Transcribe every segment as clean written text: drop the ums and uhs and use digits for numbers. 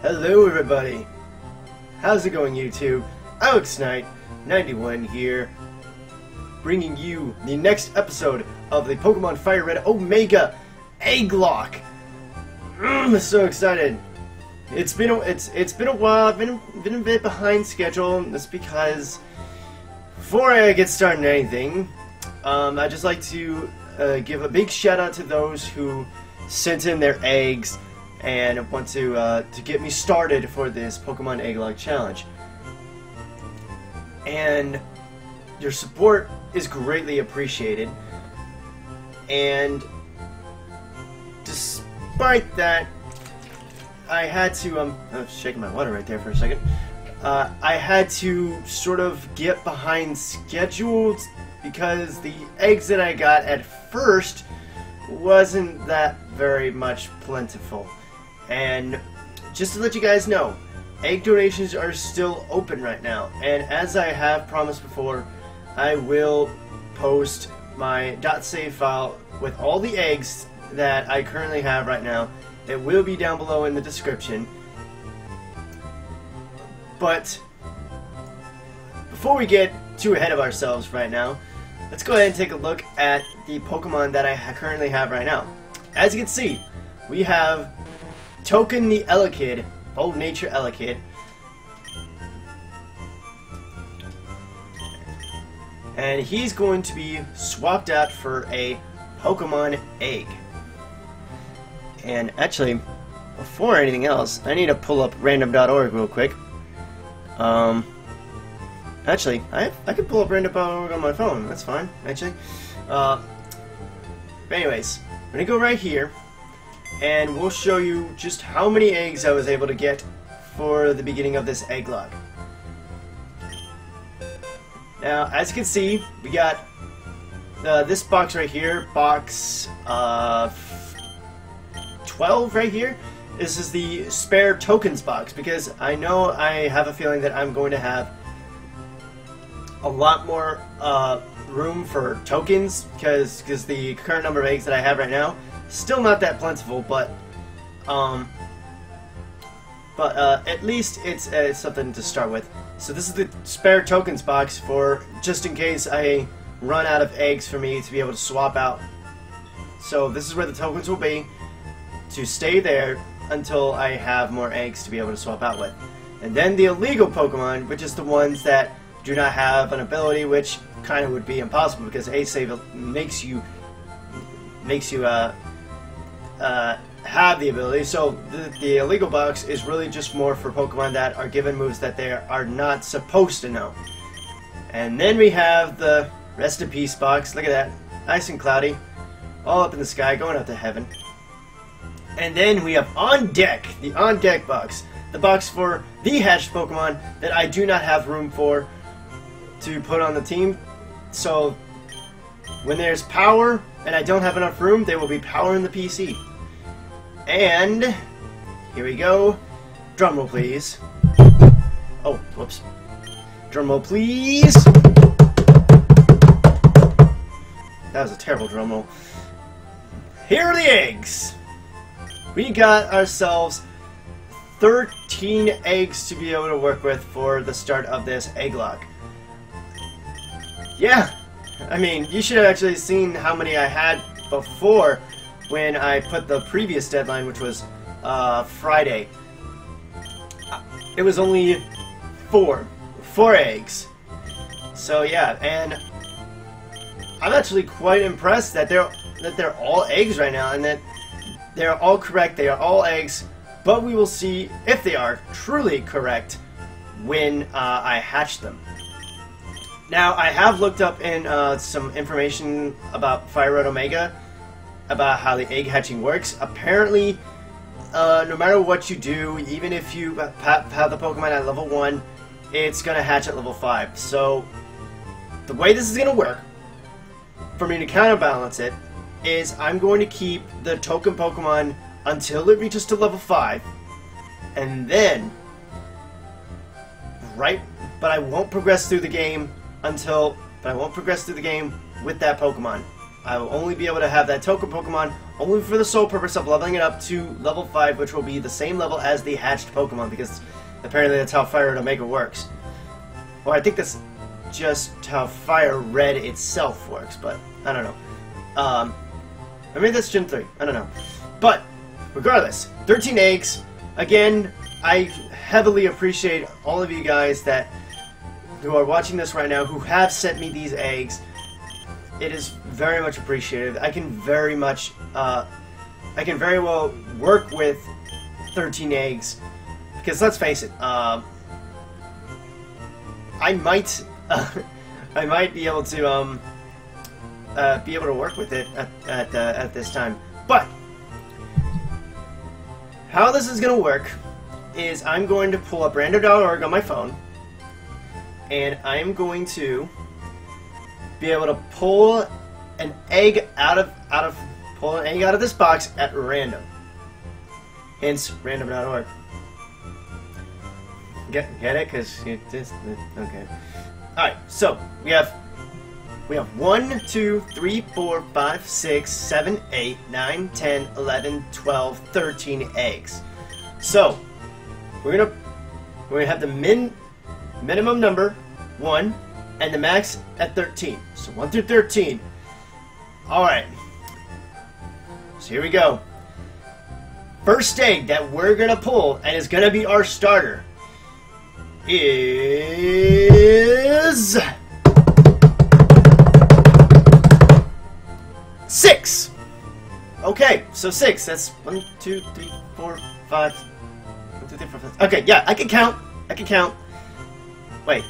Hello everybody! How's it going, YouTube? AlexKnight91 here, bringing you the next episode of the Pokemon FireRed Omega Egglocke. I'm so excited. It's been a while. I've been a bit behind schedule. That's because before I get started on anything, I'd just like to give a big shout out to those who sent in their eggs and want to get me started for this Pokemon Egglocke challenge. And your support is greatly appreciated. And despite that, I had to I was shaking my water right there for a second. I had to sort of get behind schedules because the eggs that I got at first wasn't that very much plentiful. And just to let you guys know, egg donations are still open right now, and as I have promised before, I will post my .save file with all the eggs that I currently have right now. It will be down below in the description. But before we get too ahead of ourselves right now, let's go ahead and take a look at the Pokemon that I currently have right now. As you can see, we have Token the Egglocke, Bold Nature Egglocke. And he's going to be swapped out for a Pokemon egg. And actually, before anything else, I need to pull up random.org real quick. Actually, I can pull up random.org on my phone. That's fine, actually. But anyways, I'm gonna go right here, and we'll show you just how many eggs I was able to get for the beginning of this Egglocke. Now, as you can see, we got this box right here, box 12 right here. This is the spare tokens box, because I know I have a feeling that I'm going to have a lot more room for tokens, because the current number of eggs that I have right now still not that plentiful, but at least it's something to start with. So this is the spare tokens box for just in case I run out of eggs for me to be able to swap out. So this is where the tokens will be, to stay there until I have more eggs to be able to swap out with. And then the illegal Pokemon, which is the ones that do not have an ability, which kind of would be impossible because A-Save makes you have the ability. So the illegal box is really just more for Pokemon that are given moves that they are not supposed to know. And then we have the Rest in Peace box. Look at that, nice and cloudy, all up in the sky, going up to heaven. And then we have On Deck, the On Deck box, the box for the hatched Pokemon that I do not have room for to put on the team. So when there's power and I don't have enough room, they will be powering the PC. And here we go. Drumroll, please. Oh, whoops. Drumroll, please. That was a terrible drumroll. Here are the eggs. We got ourselves 13 eggs to be able to work with for the start of this Egglocke. Yeah, I mean, you should have actually seen how many I had before when I put the previous deadline, which was Friday. It was only four eggs. So yeah, and I'm actually quite impressed that they're all eggs right now, and that they're all correct. They are all eggs, but we will see if they are truly correct when I hatch them. Now, I have looked up in some information about FireRed Omega, about how the egg hatching works. Apparently, no matter what you do, even if you have the Pokemon at level 1, it's going to hatch at level 5. So, the way this is going to work, for me to counterbalance it, is I'm going to keep the token Pokemon until it reaches to level 5, and then, but I won't progress through the game with that Pokemon. I will only be able to have that token Pokemon only for the sole purpose of leveling it up to level 5, which will be the same level as the hatched Pokemon, because apparently that's how FireRed Omega works. Well, I think that's just how FireRed itself works, but I don't know. Maybe that's Gen 3. I don't know. But, regardless, 13 eggs. Again, I heavily appreciate all of you guys who are watching this right now, who have sent me these eggs. It is very much appreciated. I can very well work with 13 eggs, because let's face it, I might be able to work with it at this time. But how this is gonna work is I'm going to pull up random.org on my phone, and I'm going to be able to pull an egg out of this box at random. Hence random.org. Get it? Cause you just okay. All right. So we have 1, 2, 3, 4, 5, 6, 7, 8, 9, 10, 11, 12, 13 eggs. So we're gonna have the minimum number 1 and the max at 13. So 1 through 13. Alright. So here we go. First egg that we're gonna pull and is gonna be our starter is 6. Okay, so 6. That's 1, 2, 3, 4, 5. 1, 2, 3, 4, 5. Okay, yeah, I can count. Wait.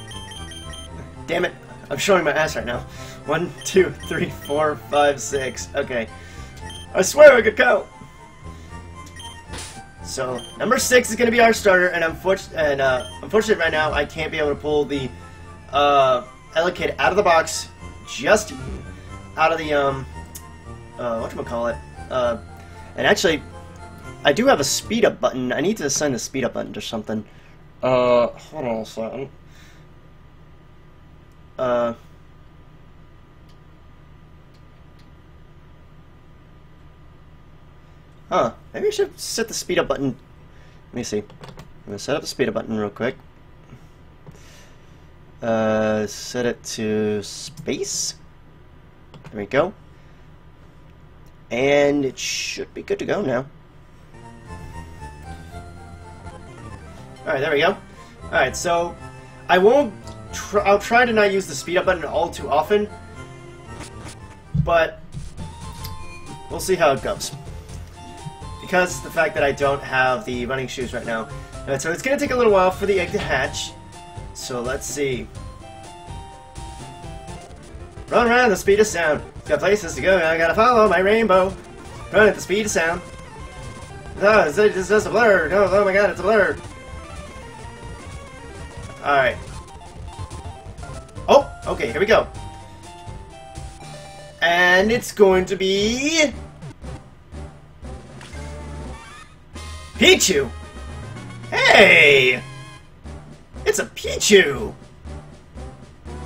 Damn it. I'm showing my ass right now. 1, 2, 3, 4, 5, 6. Okay. I swear I could count. So, number 6 is going to be our starter, and unfortunately right now I can't be able to pull the Egglocke out of the box, just out of the, whatchamacallit. And actually, I do have a speed up button. I need to assign the speed up button to something. Hold on a second. Maybe I should set the speed up button. Let me see. I'm gonna set up the speed up button real quick. Set it to space. There we go. And it should be good to go now. Alright, there we go. Alright, so I'll try to not use the speed up button all too often, but we'll see how it goes. Because the fact that I don't have the running shoes right now. Alright, so it's going to take a little while for the egg to hatch. So let's see. Run around the speed of sound. Got places to go, I gotta follow my rainbow. Run at the speed of sound. Oh, it's just a blur. Oh my god, it's a blur. Alright. Oh, okay, here we go. And it's going to be Pichu! Hey! It's a Pichu!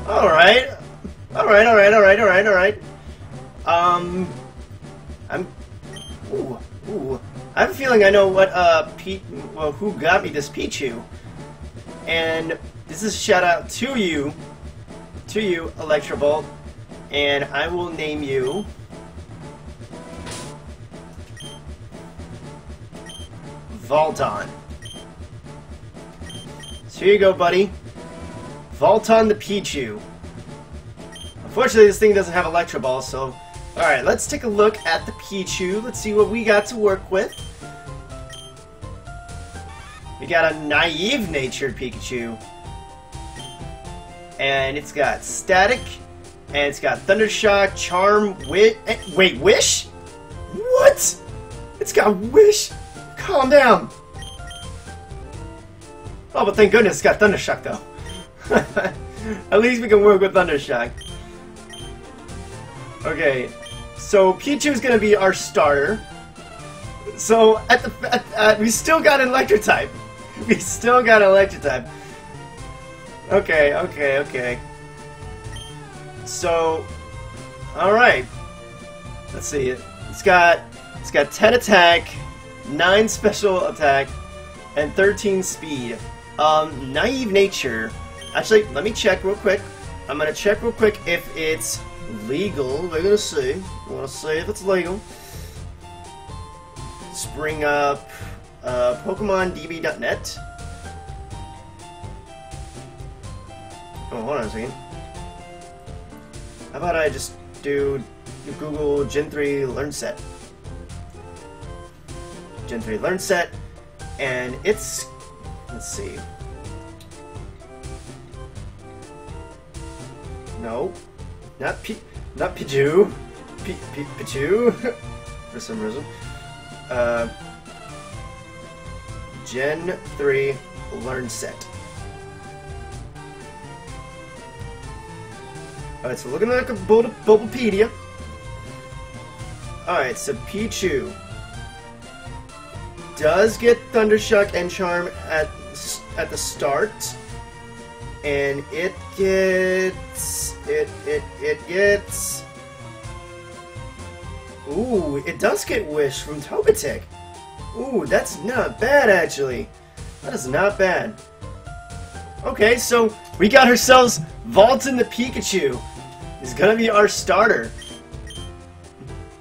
Alright. Alright. I have a feeling I know what, who got me this Pichu. And this is a shout out to you, Electrobolt, and I will name you Volton. So here you go, buddy. Volton the Pichu. Unfortunately, this thing doesn't have Electro Ball, so... Alright, let's take a look at the Pichu. Let's see what we got to work with. We got a naive-natured Pikachu. And it's got Static. And it's got Thundershock, Charm, Wait, Wish? What? It's got Wish? Calm down. Oh, but thank goodness it's got Thundershock, though. At least we can work with Thundershock. Okay, so Pichu's gonna be our starter. So we still got an Electric type. Okay. So, all right. Let's see. It's got It's got 10 attack, 9 special attack, and 13 speed. Naive nature. Actually, let me check real quick. I'm gonna check real quick if it's legal. We're gonna see. I wanna see if it's legal. Spring up PokemonDB.net. Oh, hold on a second. How about I just do Google Gen 3 Learn Set? Gen 3 Learn Set, and it's, let's see. No, not Pichu. Pichu, for some reason. Gen 3 Learn Set. Alright, so looking like a Bulbapedia. Alright, so Pichu does get Thundershock and Charm at the start. And it gets... Ooh, it does get Wish from Togetic. Ooh, that's not bad, actually. That is not bad. Okay, so we got ourselves Vaultin the Pikachu. He's gonna be our starter.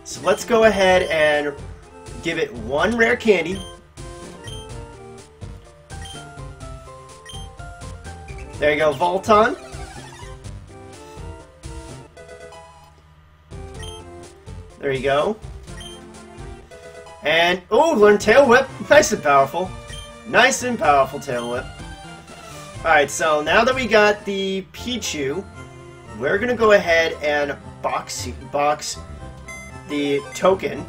So let's go ahead and give it 1 rare candy. There you go, Volton. There you go. And, oh, learn Tail Whip. Nice and powerful. Nice and powerful Tail Whip. Alright, so now that we got the Pichu, we're going to go ahead and box the token.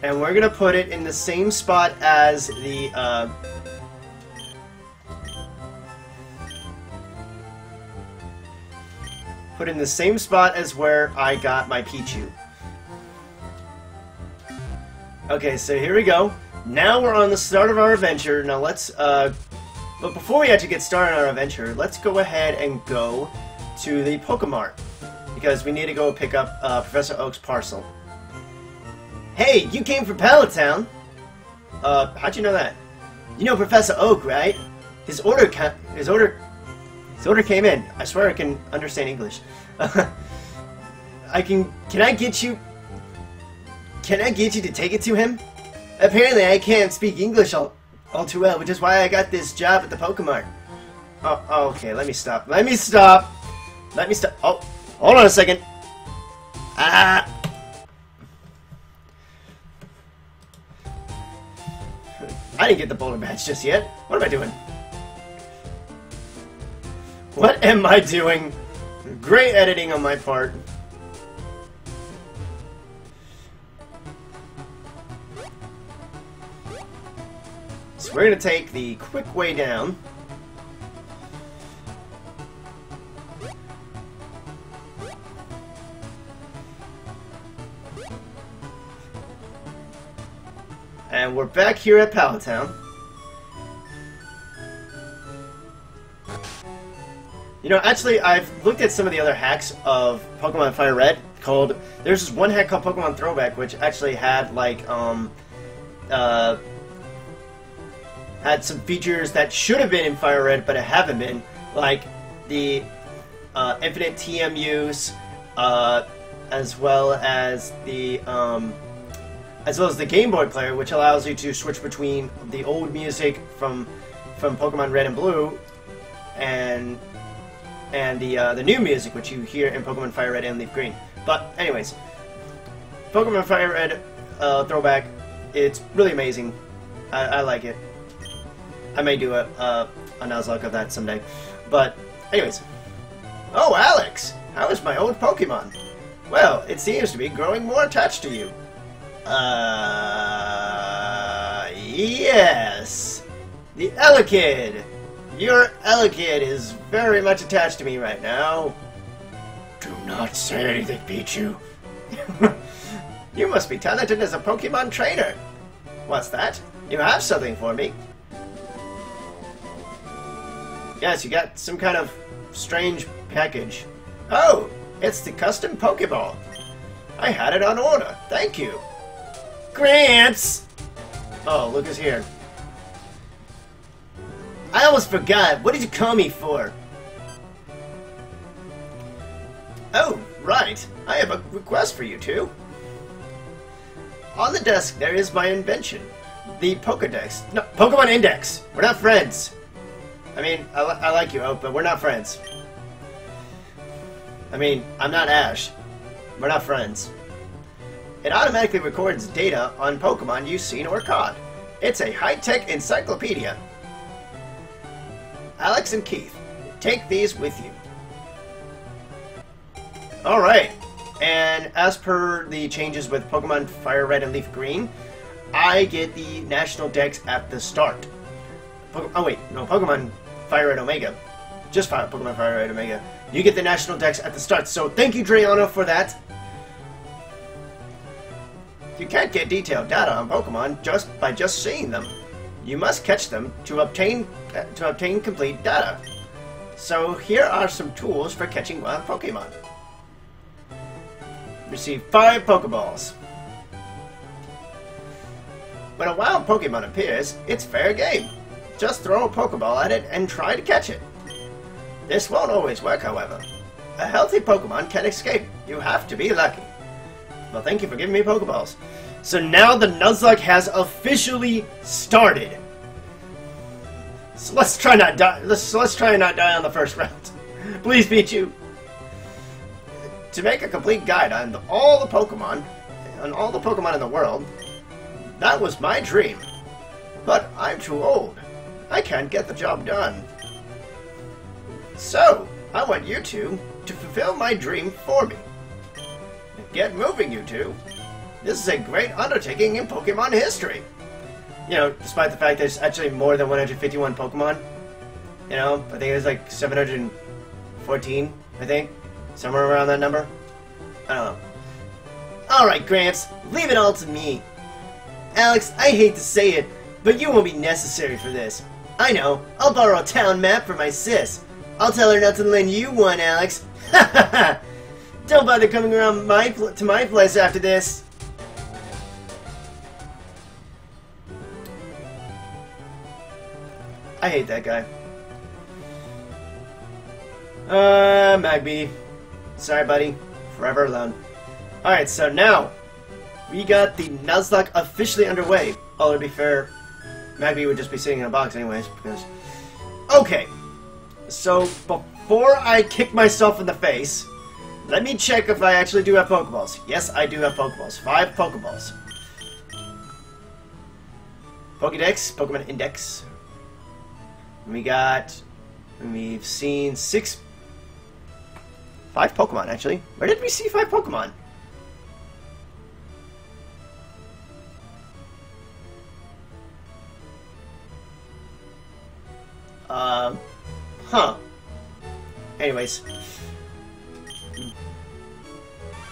And we're going to put it in the same spot as the... put in the same spot as where I got my Pichu. Okay, so here we go. Now we're on the start of our adventure. Now let's, but before we actually get started on our adventure, let's go ahead and go to the Pokemart. Because we need to go pick up Professor Oak's parcel. Hey, you came from Pallet Town? How'd you know that? You know Professor Oak, right? His order came in. I swear I can understand English. Can I get you to take it to him? Apparently I can't speak English all too well, which is why I got this job at the Pokemart. Oh, okay, let me stop. Oh, hold on a second. I didn't get the Boulder Badge just yet. What am I doing? What am I doing? Great editing on my part. So we're going to take the quick way down. And we're back here at Pallet Town. You know, actually, I've looked at some of the other hacks of Pokemon FireRed. There's this one hack called Pokemon Throwback, which actually had like had some features that should have been in FireRed, but it haven't been, like the infinite TM use, as well as the Game Boy player, which allows you to switch between the old music from Pokemon Red and Blue and the new music, which you hear in Pokemon Fire Red and Leaf Green. But anyways, Pokemon Fire Red Throwback, it's really amazing. I like it. I may do a Nuzlocke of that someday. But anyways, oh Alex, how is my old Pokemon? Well, it seems to be growing more attached to you. Yes, the Elekid. Your Elekid is very much attached to me right now. Do not say anything, Pichu. You must be talented as a Pokemon trainer. What's that? You have something for me? Yes, you got some kind of strange package. Oh, it's the custom Pokeball. I had it on order. Thank you. Gramps! Oh, look who's here. I almost forgot. What did you call me for? Oh, right. I have a request for you two. On the desk, there is my invention. The Pokedex. No, Pokemon Index. We're not friends. I mean, I like you, Oak, but we're not friends. I mean, I'm not Ash. We're not friends. It automatically records data on Pokemon you've seen or caught. It's a high-tech encyclopedia. Alex and Keith, take these with you. Alright, and as per the changes with Pokemon FireRed and Leaf Green, I get the National Dex at the start. Oh wait, no, Pokemon FireRed Omega. Just Pokemon FireRed Omega. You get the National Dex at the start, so thank you, Drayano, for that. You can't get detailed data on Pokemon just by seeing them. You must catch them to obtain complete data. So here are some tools for catching wild Pokemon. Receive 5 Pokeballs. When a wild Pokemon appears, it's fair game. Just throw a Pokeball at it and try to catch it. This won't always work, however. A healthy Pokemon can escape. You have to be lucky. Well, thank you for giving me Pokeballs. So now the Nuzlocke has officially started. So let's try not die. Let's try and not die on the first round. Please, Pichu. To make a complete guide on all the Pokemon in the world, that was my dream. But I'm too old. I can't get the job done. So I want you two to fulfill my dream for me. Get moving, you two. This is a great undertaking in Pokemon history. You know, despite the fact there's actually more than 151 Pokemon. You know, I think there's like 714, I think. Somewhere around that number. I don't know. Alright, Gramps, leave it all to me. Alex, I hate to say it, but you won't be necessary for this. I know, I'll borrow a town map for my sis. I'll tell her not to lend you one, Alex. Ha ha ha! Don't bother coming around to my place after this. I hate that guy. Magby. Sorry, buddy. Forever alone. Alright, so now we got the Nuzlocke officially underway. Although, to be fair, Magby would just be sitting in a box anyways, because... Okay. So, before I kick myself in the face, let me check if I actually do have Pokeballs. Yes, I do have Pokeballs. 5 Pokeballs. Pokedex, Pokemon Index. We've seen 5 Pokemon, actually. Where did we see 5 Pokemon? Huh. Anyways.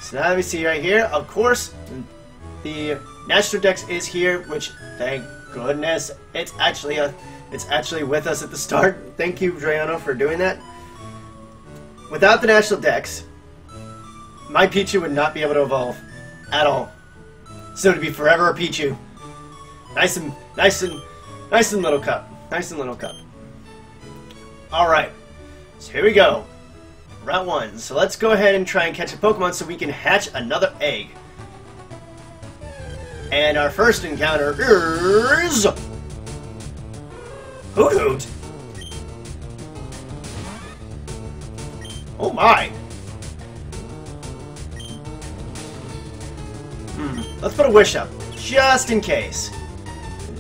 So now let me see right here. Of course, the National Dex is here, which, thank goodness, it's actually with us at the start. Thank you, Drayano, for doing that. Without the National Dex, my Pichu would not be able to evolve at all. So to be forever a Pichu. Nice and little cup. Nice and little cup. Alright. So here we go. Route 1. So let's go ahead and try and catch a Pokemon so we can hatch another egg. And our first encounter is... Hoot Hoot! Oh my! Let's put a wish up. Just in case.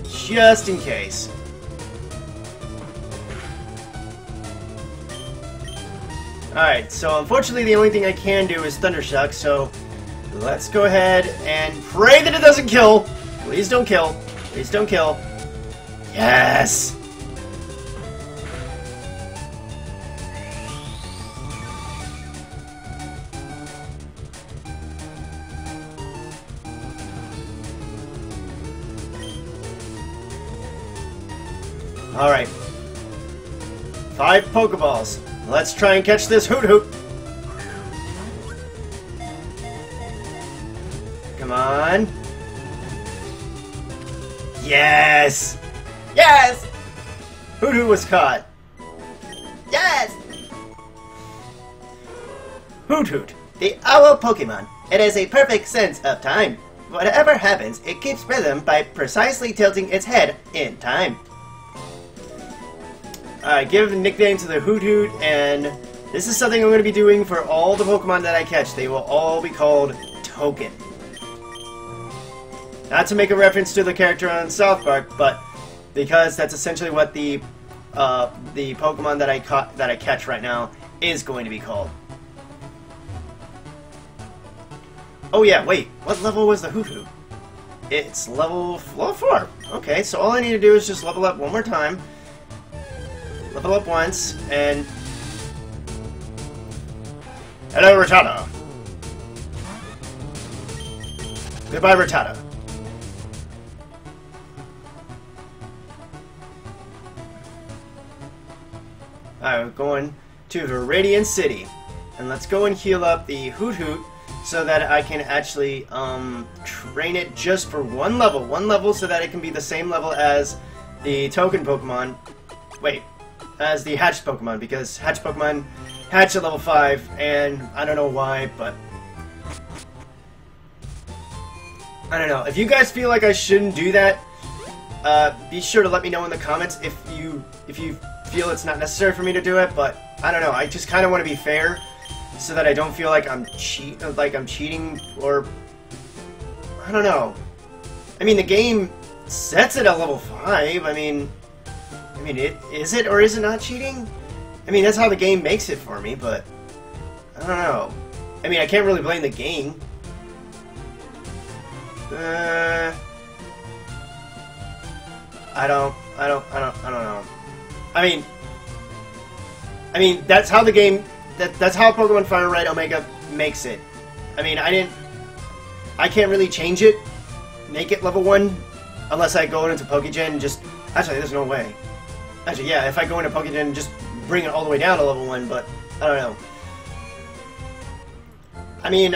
Just in case. Alright, so unfortunately the only thing I can do is Thunder Shock, so let's go ahead and pray that it doesn't kill. Please don't kill. Please don't kill. Yes! Alright. 5 Pokeballs. Let's try and catch this Hoot Hoot. Come on. Yes! Yes! Hoot Hoot was caught. Yes! Hoot Hoot, the owl Pokemon. It has a perfect sense of time. Whatever happens, it keeps rhythm by precisely tilting its head in time. Alright, give a nickname to the Hoot Hoot, and this is something I'm going to be doing for all the Pokemon that I catch. They will all be called Token. Not to make a reference to the character on South Park, but because that's essentially what the Pokemon that I catch right now is going to be called. Oh yeah, wait. What level was the Hoot Hoot? It's level 4. Okay, so all I need to do is just level up one more time. Level up once, and... Hello, Rattata. Goodbye, Rattata. Alright, we're going to the Radiant City. And let's go and heal up the Hoot Hoot so that I can actually train it just for one level so that it can be the same level as the Token Pokemon. Wait, as the Hatched Pokemon, because Hatched Pokemon hatch at level 5, and I don't know why, but I don't know. If you guys feel like I shouldn't do that, be sure to let me know in the comments if you feel it's not necessary for me to do it, but I don't know. I just kind of want to be fair so that I don't feel like I'm cheating, or I don't know. I mean, the game sets it at level 5. I mean, is it or is it not cheating? I mean, that's how the game makes it for me, but I don't know. I mean, I can't really blame the game. I don't know. I mean, that's how the game. That's how Pokemon FireRed Omega makes it. I mean, I can't really change it, make it level 1, unless I go into Pokegen and just... Actually, there's no way. Actually, yeah, if I go into Pokegen and just bring it all the way down to level 1, but I don't know. I mean,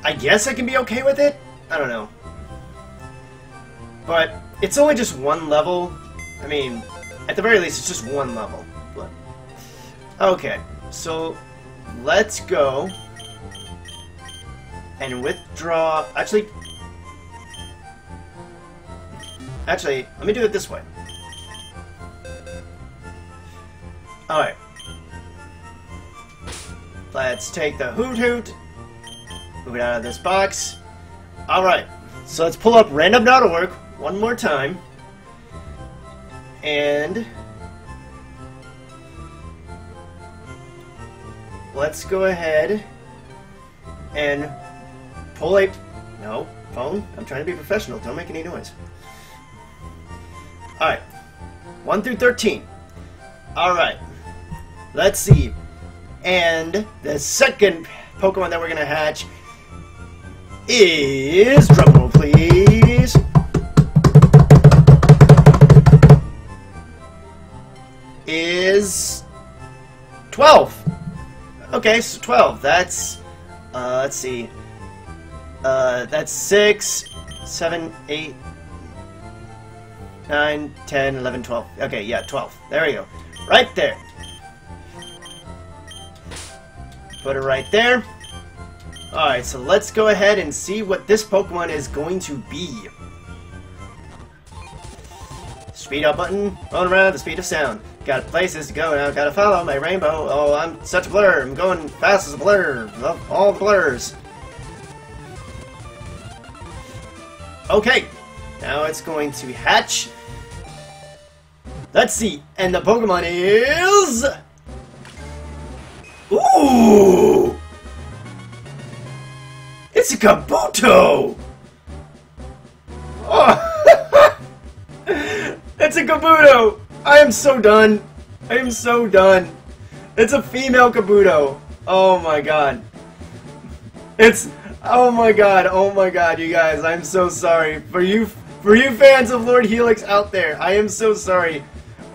I guess I can be okay with it? I don't know. But it's only just one level. I mean, at the very least, it's just one level. But okay. So, let's go and withdraw... Actually, let me do it this way. Alright. Let's take the Hoot Hoot, move it out of this box. Alright, so let's pull up random.org one more time. And... let's go ahead and pull a... No, phone? I'm trying to be professional. Don't make any noise. Alright. 1 through 13. Alright. Let's see. And the second Pokemon that we're going to hatch is... drumroll, please. Is... 12. Okay, so 12. That's... let's see. That's 6, 7, 8, 9, 10, 11, 12. Okay, yeah, 12. There we go. Right there. Put it right there. Alright, so let's go ahead and see what this Pokemon is going to be. Speed up button, rolling around at the speed of sound. Got places to go now, gotta follow my rainbow. Oh, I'm such a blur. I'm going fast as a blur. Love all the blurs. Okay, now it's going to hatch. Let's see, and the Pokemon is... Ooh! It's a Kabuto! Oh! It's a Kabuto! I am so done. I am so done. It's a female Kabuto. Oh my god. It's... Oh my god, you guys. I'm so sorry. For you fans of Lord Helix out there, I am so sorry.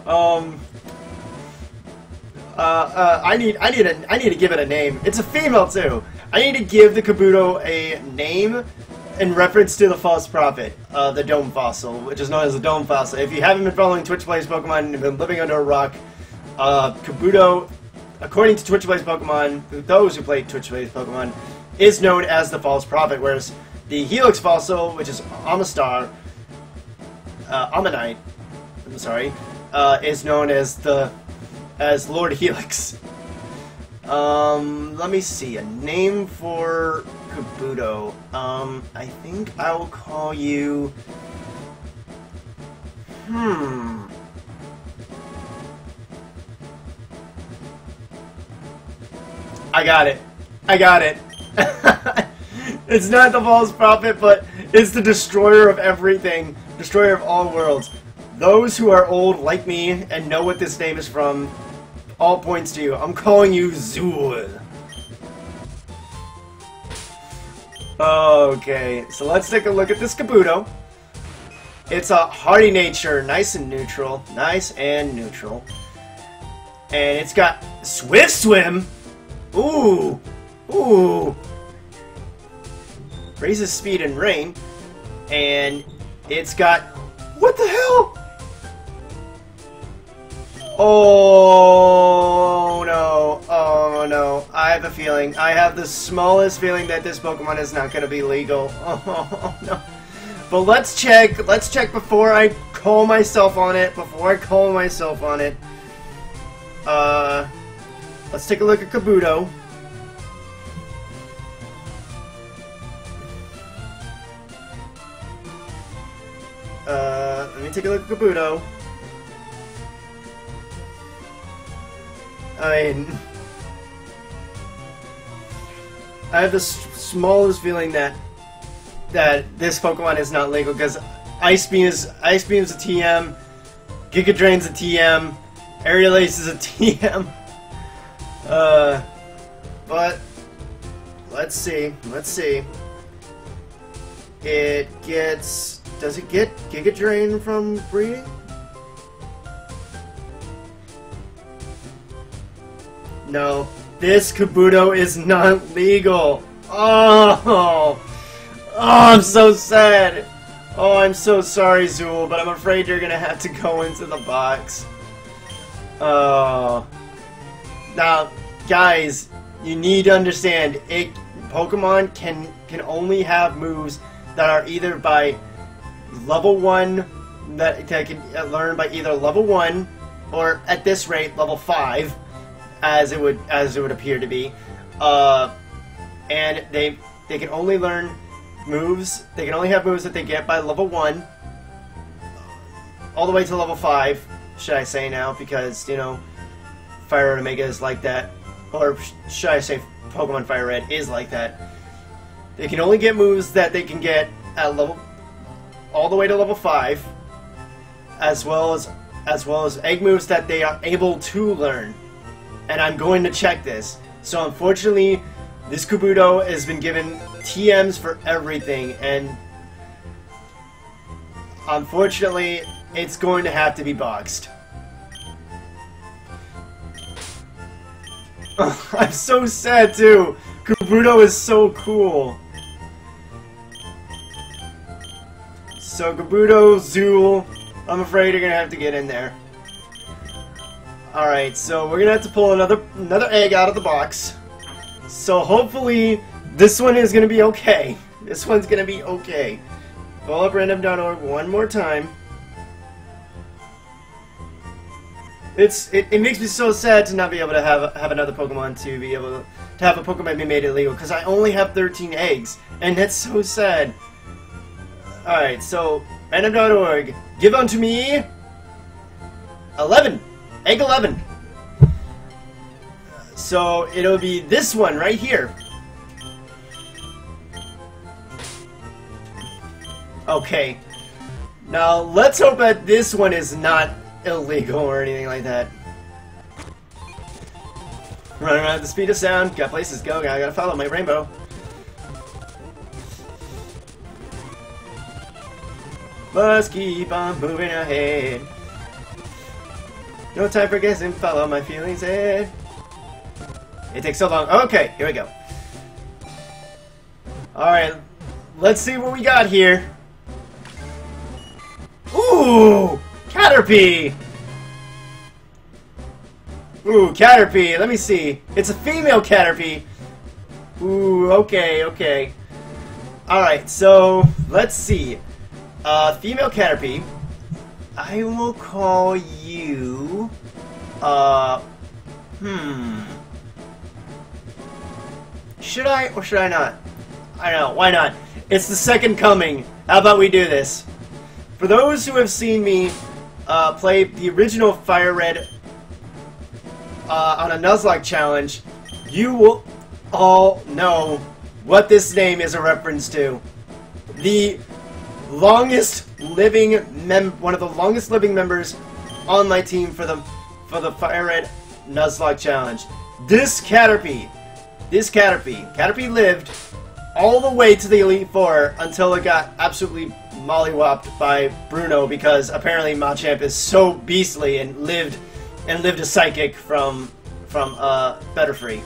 I need to give it a name. It's a female too. I need to give the Kabuto a name in reference to the false prophet, the Dome Fossil, which is known as the Dome Fossil. If you haven't been following Twitch Plays Pokemon and been living under a rock, Kabuto, according to Twitch Plays Pokemon, those who play Twitch Plays Pokemon, is known as the false prophet, whereas the Helix Fossil, which is Amistar, Ammonite, I'm sorry, is known as Lord Helix. Let me see, a name for Kabuto. I think I will call you... I got it. I got it. It's not the false prophet, but it's the destroyer of everything. Destroyer of all worlds. Those who are old like me and know what this name is from, all points to you. I'm calling you Zool. Okay, so let's take a look at this Kabuto. It's a hardy nature, nice and neutral. Nice and neutral. And it's got Swift Swim. Ooh. Ooh. Raises speed and rain. And it's got... What the hell? Oh no. Oh no. I have a feeling. I have the smallest feeling that this Pokemon is not going to be legal. Oh no. But let's check. Let's check before I call myself on it. Let's take a look at Kabuto. Let me take a look at Kabuto. I mean, I have the smallest feeling that this Pokemon is not legal because Ice Beam is a TM, Giga Drain's a TM, Aerial Ace is a TM. But let's see. Does it get Giga Drain from breeding? No, this Kabuto is not legal. Oh, I'm so sad. Oh, I'm so sorry, Zool, but I'm afraid you're gonna have to go into the box. Oh. Now, guys, you need to understand, Pokemon can only have moves that are either by level 1, that they can learn by either level 1, or at this rate, level 5. As it would appear to be, and they can only learn moves. They can only have moves that they get by level 1, all the way to level 5. Should I say now? Because FireRed Omega is like that, or should I say Pokemon FireRed is like that. They can only get moves that they can get at all the way to level 5, as well as egg moves that they are able to learn. And I'm going to check this. So unfortunately, this Kabuto has been given TMs for everything, and unfortunately, it's going to have to be boxed. I'm so sad too. Kabuto is so cool. So Kabuto, Zool, I'm afraid you're gonna have to get in there. Alright, so we're gonna have to pull another egg out of the box. So hopefully this one is gonna be okay. This one's gonna be okay. Pull up random.org one more time. It makes me so sad to not be able to have another Pokemon to be able to have a Pokemon be made illegal, because I only have 13 eggs, and that's so sad. Alright, so random.org, give unto me 11. Egg 11. So it'll be this one right here. Okay. Now let's hope that this one is not illegal or anything like that. Running around at the speed of sound. Got places to go. I gotta follow my rainbow. Let's keep on moving ahead. No time for guessing, follow my feelings head. It takes so long. Okay, here we go. Alright, let's see what we got here. Ooh, Caterpie. Ooh, Caterpie. Let me see. It's a female Caterpie. Ooh, okay, okay. Alright, so let's see. Female Caterpie. I will call you... Should I or should I not? I don't know, why not? It's the second coming. How about we do this? For those who have seen me play the original FireRed on a Nuzlocke challenge, you will all know what this name is a reference to. The longest living one of the longest living members on my team for the FireRed Nuzlocke challenge. This Caterpie lived all the way to the Elite Four until it got absolutely mollywopped by Bruno because apparently Machamp is so beastly and lived a psychic from Betterfree.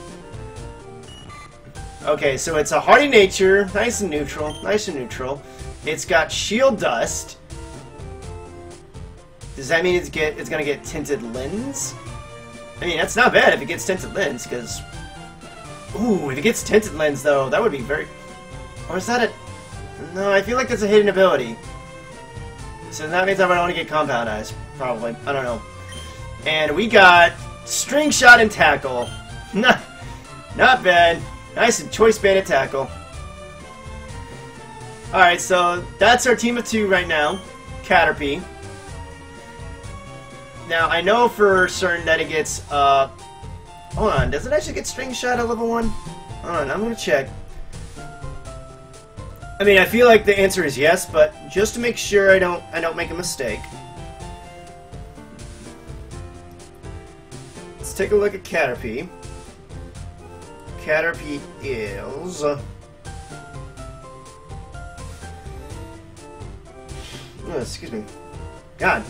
Okay, so it's a hardy nature, nice and neutral, It's got shield dust. Does that mean it's gonna get tinted lens? I mean, that's not bad if it gets tinted lens, because... Ooh, if it gets tinted lens, though, that would be very... Or is that a... No, I feel like that's a hidden ability. So that means I would want to get Compound Eyes, probably. I don't know. And we got String Shot and Tackle. Not bad. Nice and Choice Banded Tackle. Alright, so that's our team of 2 right now. Caterpie. Now, I know for certain that it gets, hold on, does it actually get String Shot at level 1? Hold on, I'm gonna check. I mean, I feel like the answer is yes, but just to make sure I don't make a mistake. Let's take a look at Caterpie. Caterpie is... Oh, excuse me. God.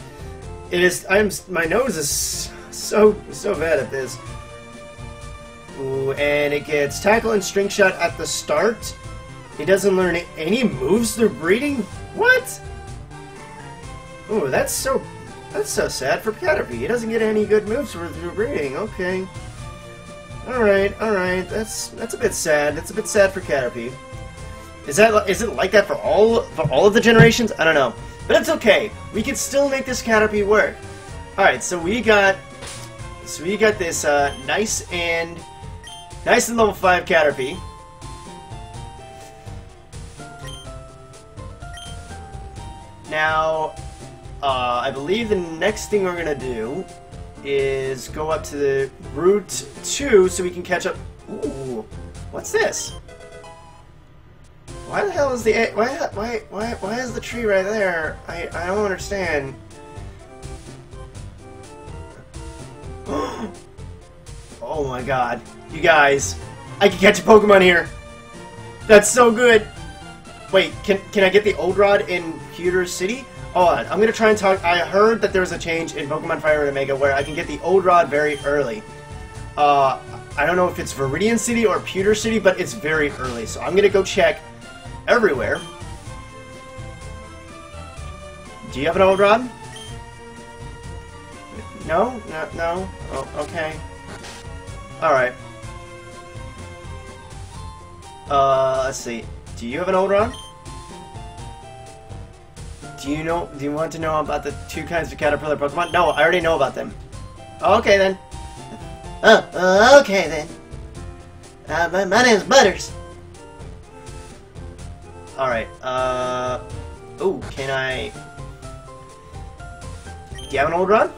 It is... my nose is so bad at this. Ooh, and it gets Tackle and String Shot at the start. It doesn't learn any moves through breeding? What? Ooh, that's so sad for Caterpie. He doesn't get any good moves through breeding. Okay. Alright. That's a bit sad. That's a bit sad for Caterpie. Is it like that for all of the generations? I don't know. But it's okay. We can still make this Caterpie work. Alright, so we got this nice and level 5 Caterpie. Now, I believe the next thing we're gonna do is go up to the Route 2 so we can catch up. Ooh, what's this? Why the hell is why is the tree right there? I don't understand. Oh my god, you guys! I can catch a Pokemon here. That's so good. Wait, can I get the Old Rod in Pewter City? Hold on, I'm gonna try and talk. I heard that there was a change in Pokemon Fire Red Omega where I can get the Old Rod very early. I don't know if it's Viridian City or Pewter City, but it's very early, so I'm gonna go check everywhere. Do you have an Old Rod? No? No? Oh, okay. Alright. Let's see. Do you have an Old Rod? Do you want to know about the 2 kinds of caterpillar Pokemon? No, I already know about them. Okay then. Oh, okay then. My name's Butters. Alright, ooh, can I... Do you have an Old Rod?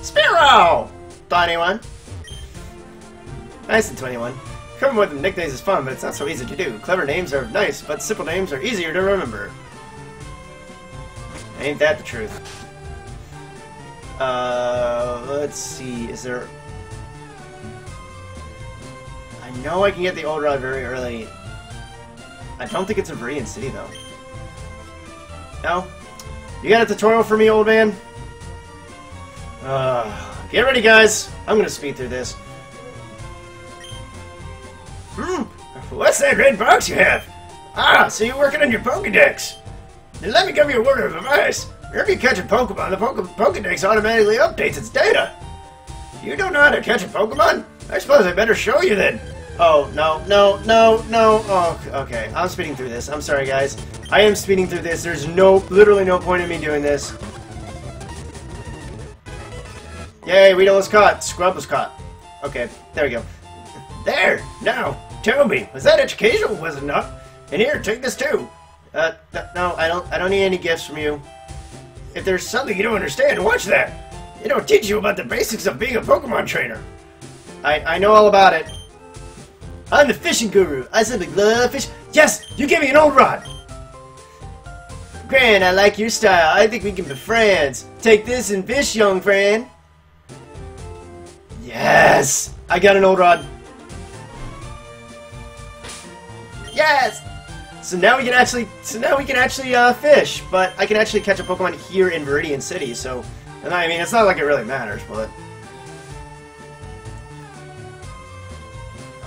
Spearow! 21. Nice and 21. Coming with nicknames is fun, but it's not so easy to do. Clever names are nice, but simple names are easier to remember. Ain't that the truth? Let's see, is there... I know I can get the Old Rod very early. I don't think it's a Viridian City, though. No? You got a tutorial for me, old man? Get ready, guys! I'm gonna speed through this. What's that red box you have? Ah, so you're working on your Pokedex. Then let me give you a word of advice. Whenever you catch a Pokemon, the Pokedex automatically updates its data. You don't know how to catch a Pokemon? I suppose I better show you then. Oh, no. Oh, okay. I'm speeding through this. I'm sorry, guys. I am speeding through this. There's literally no point in me doing this. Yay, Weedle was caught. Scrub was caught. Okay, there we go. There! Now, tell me, was that educational? Was it not? And here, take this too. No, I don't need any gifts from you. If there's something you don't understand, watch that. It'll teach you about the basics of being a Pokemon trainer. I know all about it. I'm the fishing guru. I simply love fish. Yes, you gave me an old rod. Gran, I like your style. I think we can be friends. Take this and fish, young friend. Yes, I got an old rod. Yes. So now we can actually fish, but I can actually catch a Pokemon here in Viridian City. So, and I mean, it's not like it really matters, but.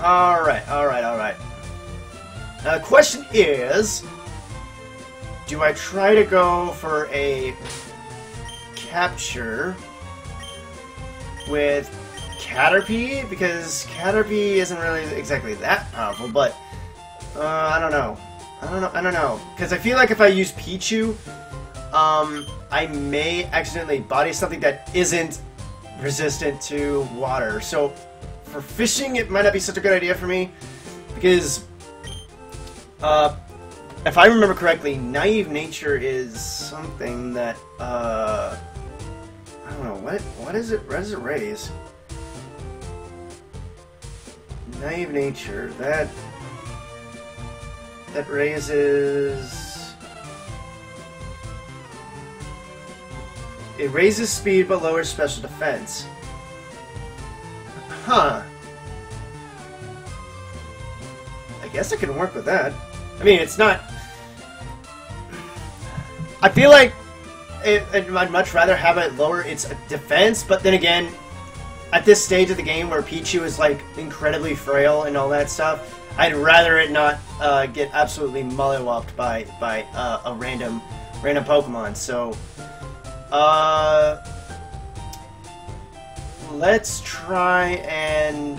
All right. Now the question is, do I try to go for a capture with Caterpie? Because Caterpie isn't really exactly that powerful, but I don't know. Because I feel like if I use Pichu, I may accidentally body something that isn't resistant to water. So for fishing, it might not be such a good idea for me, because if I remember correctly, Naive Nature is something that I don't know what is it? What does it raise? Naive Nature, that raises... It raises speed but lowers special defense. Huh. I guess I can work with that. I mean, it's not... I feel like I'd much rather have it lower its defense, but then again, at this stage of the game where Pichu is like incredibly frail and all that stuff, I'd rather it not get absolutely mollywopped by a random Pokemon. So, let's try and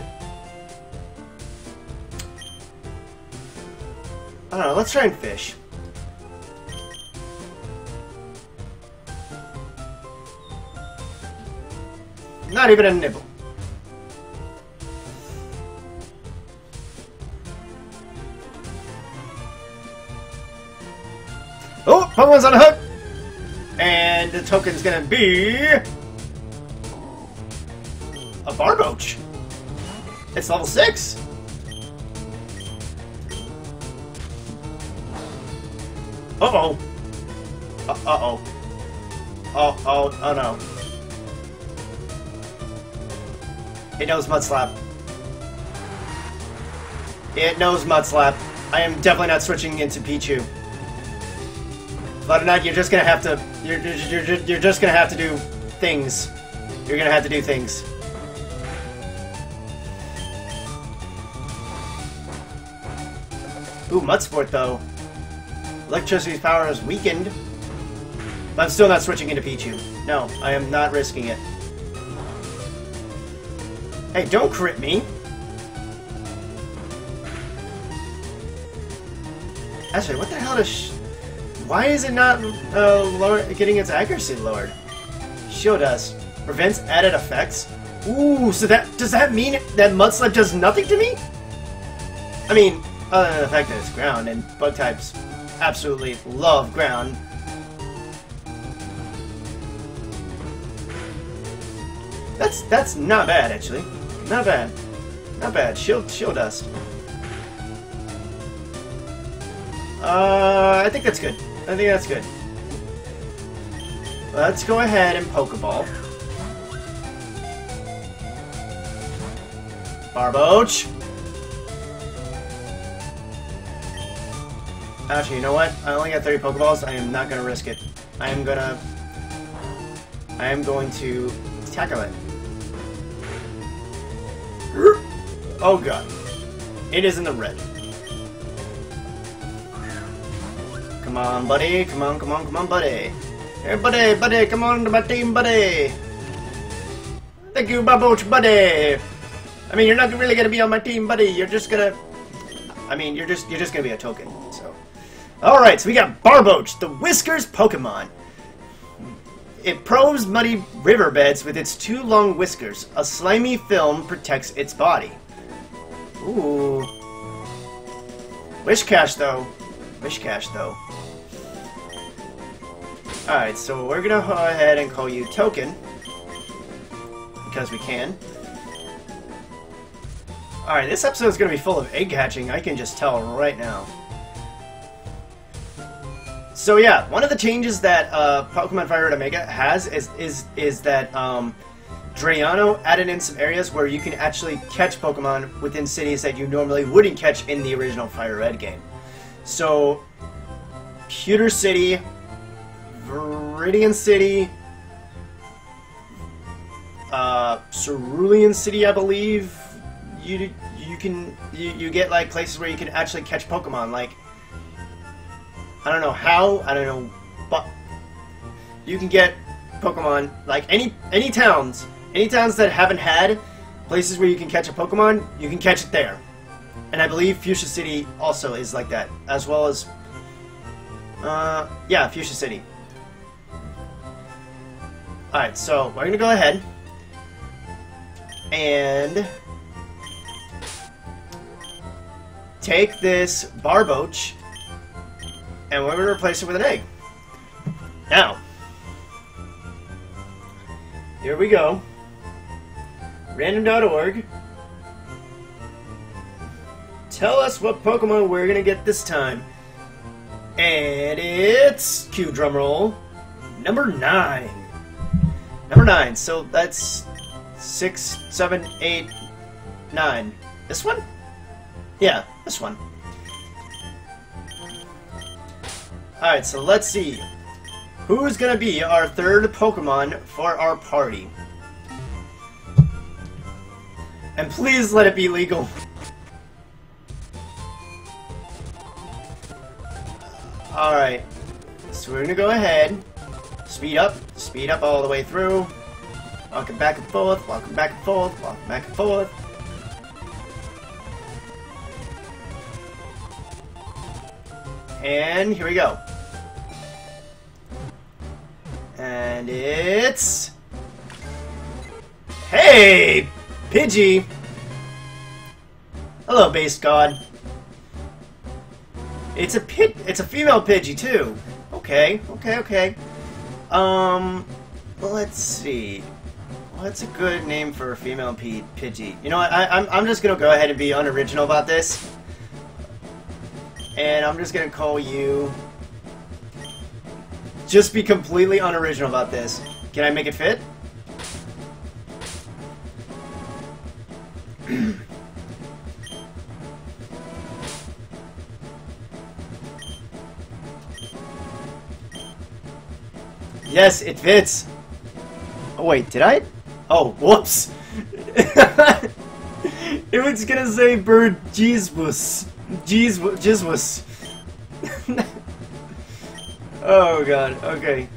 I don't know. Let's try and fish. Not even a nibble. Oh, Pokemon's on a hook! And the token's gonna be a Barboach. It's level 6. Uh-oh. Uh-oh. Oh no. It knows Mud Slap. It knows Mud Slap. I am definitely not switching into Pichu. But not, you're just gonna have to. You're just gonna have to do things. You're gonna have to do things. Ooh, Mud Sport though. Electricity's power is weakened. But I'm still not switching into Pichu. No, I am not risking it. Hey, don't crit me! Actually, what the hell does... Why is it not getting its accuracy lowered? Shield Dust. Prevents added effects? Ooh, so does that mean that Mudslap does nothing to me? I mean, other than the fact that it's ground, and bug types absolutely love ground. That's not bad, actually. Not bad. Not bad. Shield Dust. I think that's good. I think that's good. Let's go ahead and Pokeball. Barboach. Actually, you know what? I only got 30 Pokeballs. I am not gonna risk it. I am going to tackle it. Oh god. It is in the red. Come on, buddy. Come on, come on, come on, buddy. Hey, buddy, come on to my team, buddy. Thank you, Baboch, buddy. I mean, you're not really gonna be on my team, buddy. You're just gonna... I mean, you're just gonna be a token, so... Alright, so we got Barboach, the Whiskers Pokemon. It probes muddy riverbeds with its 2 long whiskers. A slimy film protects its body. Ooh. Wishcash, though. Wishcash, though. Alright, so we're gonna go ahead and call you Token. Because we can. Alright, this episode is gonna be full of egg hatching, I can just tell right now. So yeah, one of the changes that Pokemon FireRed Omega has is that Drayano added in some areas where you can actually catch Pokemon within cities that you normally wouldn't catch in the original FireRed game. So, Pewter City, Viridian City, Cerulean City, I believe. You get like places where you can actually catch Pokemon. Like, I don't know how, I don't know, but you can get Pokemon like any towns that haven't had places where you can catch a Pokemon, you can catch it there. And I believe Fuchsia City also is like that, as well as yeah, Fuchsia City. Alright, so we're gonna go ahead and take this Barboach and we're gonna replace it with an egg. Now, here we go. Random.org. Tell us what Pokemon we're gonna get this time. And it's... cue drum roll. Number 9. Number 9. So that's 6, 7, 8, 9. This one? Yeah, this one. Alright, so let's see. Who's gonna be our 3rd Pokemon for our party? And please let it be legal. Alright, so we're gonna go ahead, speed up all the way through, walking back and forth, walking back and forth, walking back and forth. And here we go. And it's... Hey! Pidgey! Hello, Base God. It's a female Pidgey too. Okay. Let's see. What's a good name for a female Pidgey? You know what? I'm just gonna go ahead and be unoriginal about this, and I'm just gonna call you. Just be completely unoriginal about this. Can I make it fit? Yes, it fits. Oh wait, did I? Oh, whoops. It was gonna say Bird Jesus. Jesus. Oh god, okay.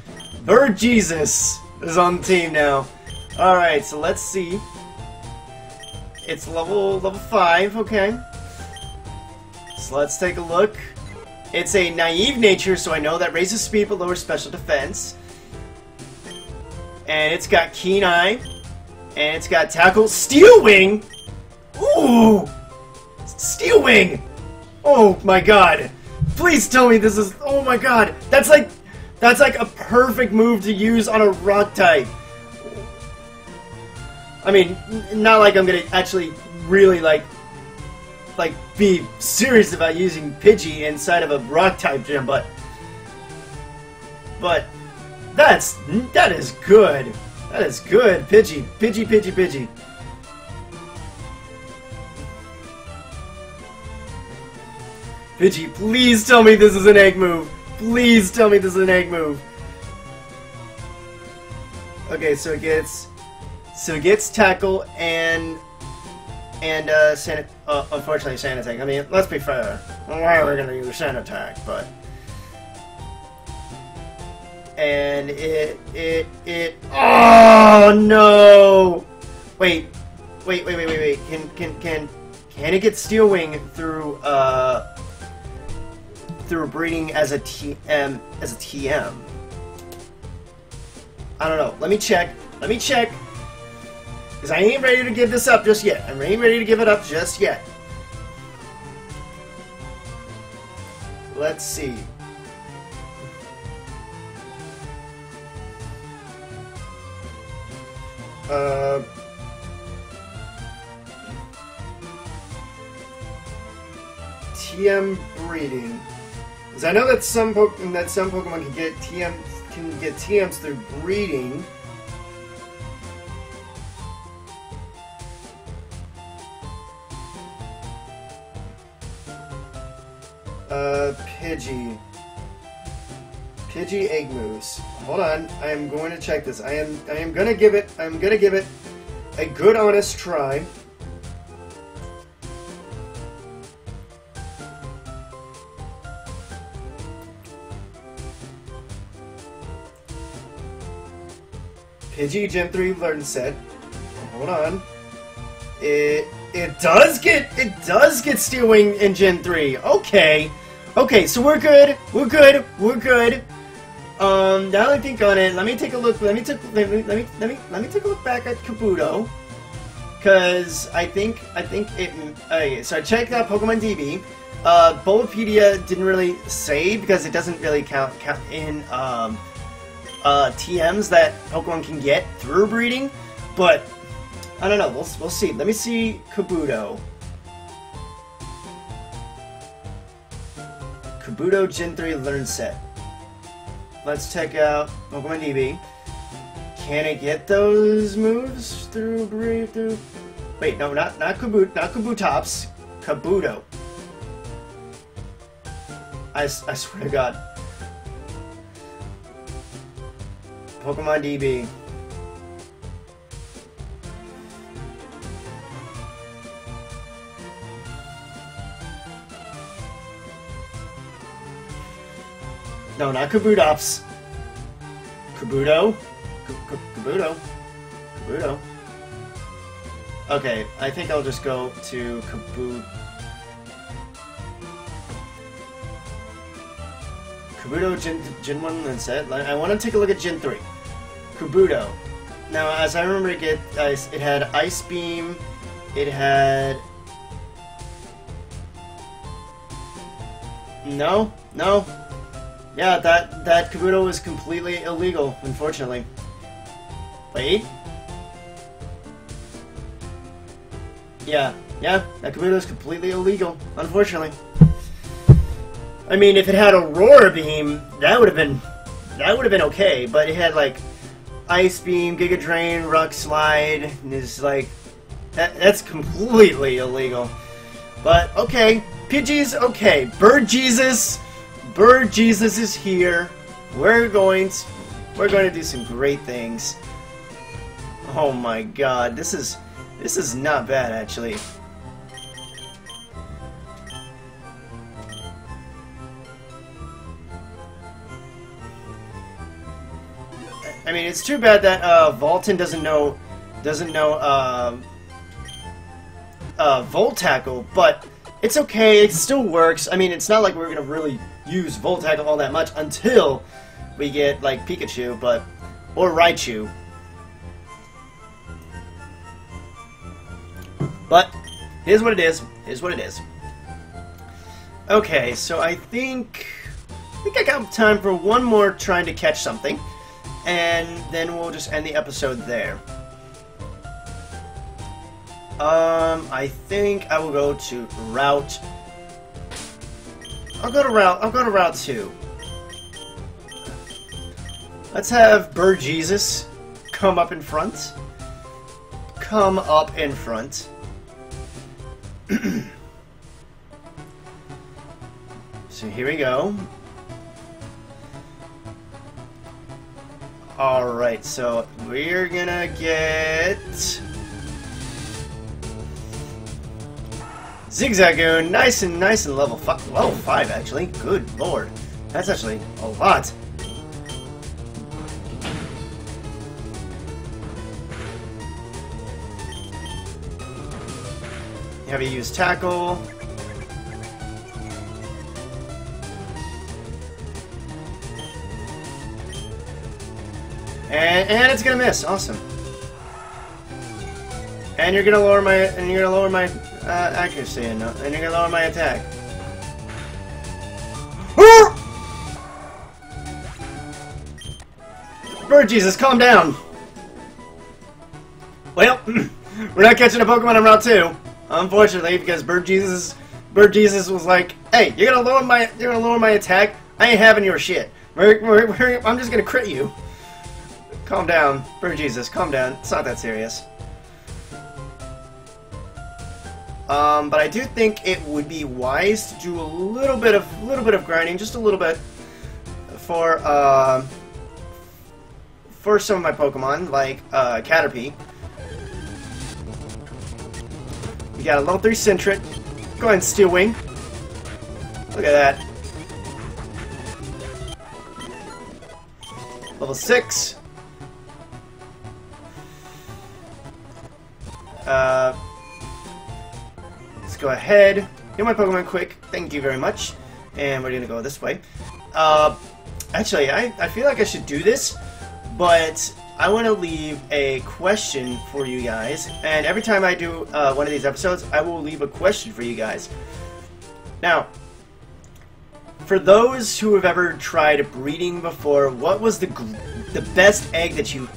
Bird Jesus is on the team now. Alright, so let's see. It's level 5, okay. So let's take a look. It's a naive nature, so I know that raises speed but lowers special defense. And it's got Keen Eye. And it's got Tackle. Steel Wing! Ooh! Steel Wing! Oh my god. Please tell me this is... Oh my god. That's like a perfect move to use on a rock type. I mean, not like I'm gonna actually really like be serious about using Pidgey inside of a rock type gym, but that is good. That is good. Pidgey. Pidgey, please tell me this is an egg move. Please tell me this is an egg move. Okay, so it gets Tackle and unfortunately Sand Attack. I mean, let's be fair. We're gonna use Sand Attack, but And oh no! Wait. Can it get Steel Wing through breeding as a TM? I don't know. Let me check. Because I ain't ready to give this up just yet. I ain't ready to give it up just yet. Let's see. TM breeding. Because I know that some Pokemon can get TMs through breeding. Pidgey egg moves. Hold on, I am going to check this. I am gonna give it a good honest try. Pidgey Gen 3 Learn Set. Hold on. It does get Steel Wing in Gen 3. Okay, so we're good. Now that I think on it, let me take a look. Let me take a look back at Kabuto, because I think it. Okay, so I checked out Pokemon DB. Bulbapedia didn't really say, because it doesn't really count in TMs that Pokemon can get through breeding, but I don't know. We'll see. Let me see Kabuto. Kabuto Gen 3 Learn Set. Let's check out Pokemon DB. Can it get those moves through breed? Wait, no, not Kabutops. Kabuto. I swear to God. Pokemon DB. No, not Kabutops. Kabuto? Kabuto? Okay, I think I'll just go to Kabuto Gen 1 and set. I want to take a look at Gen 3. Kabuto. Now, as I remember, it had Ice Beam. It had... No. Yeah, that Kabuto was completely illegal, unfortunately. Wait. Yeah, that Kabuto is completely illegal, unfortunately. I mean, if it had Aurora Beam, that would have been okay, but it had like Ice Beam, Giga Drain, Rock Slide, and it's like that's completely illegal. But okay, Pidgey's okay. Bird Jesus is here. We're going to do some great things. Oh my God, this is not bad actually. I mean, it's too bad that Volton doesn't know Volt Tackle, but it's okay. It still works. I mean, it's not like we're gonna really use Volt Tackle all that much until we get like Pikachu, or Raichu. But here's what it is. Okay, so I think I got time for one more trying to catch something, and then we'll just end the episode there. I think I will go to Route. I'll go to Route 2. Let's have Bird Jesus come up in front. So here we go. Alright, so we're gonna get Zigzagoon, nice and level 5 actually. Good lord. That's actually a lot. have you use tackle. And it's gonna miss. Awesome. And you're gonna lower my accuracy, and you're gonna lower my attack. Bird Jesus, calm down. Well, we're not catching a Pokemon on Route 2, unfortunately, because Bird Jesus was like, "Hey, you're gonna lower my attack. I ain't having your shit. I'm just gonna crit you." Calm down, Bird Jesus. Calm down. It's not that serious. But I do think it would be wise to do a little bit of grinding, just a little bit, for some of my Pokemon, like Caterpie. We got a level 3 Sentret. Go ahead and Steel Wing. Look at that. Level 6. Let's go ahead. Heal my Pokemon quick. Thank you very much. And we're gonna go this way. Actually, I feel like I should do this, but I want to leave a question for you guys. And every time I do one of these episodes, I will leave a question for you guys. Now, for those who have ever tried breeding before, what was the best egg that you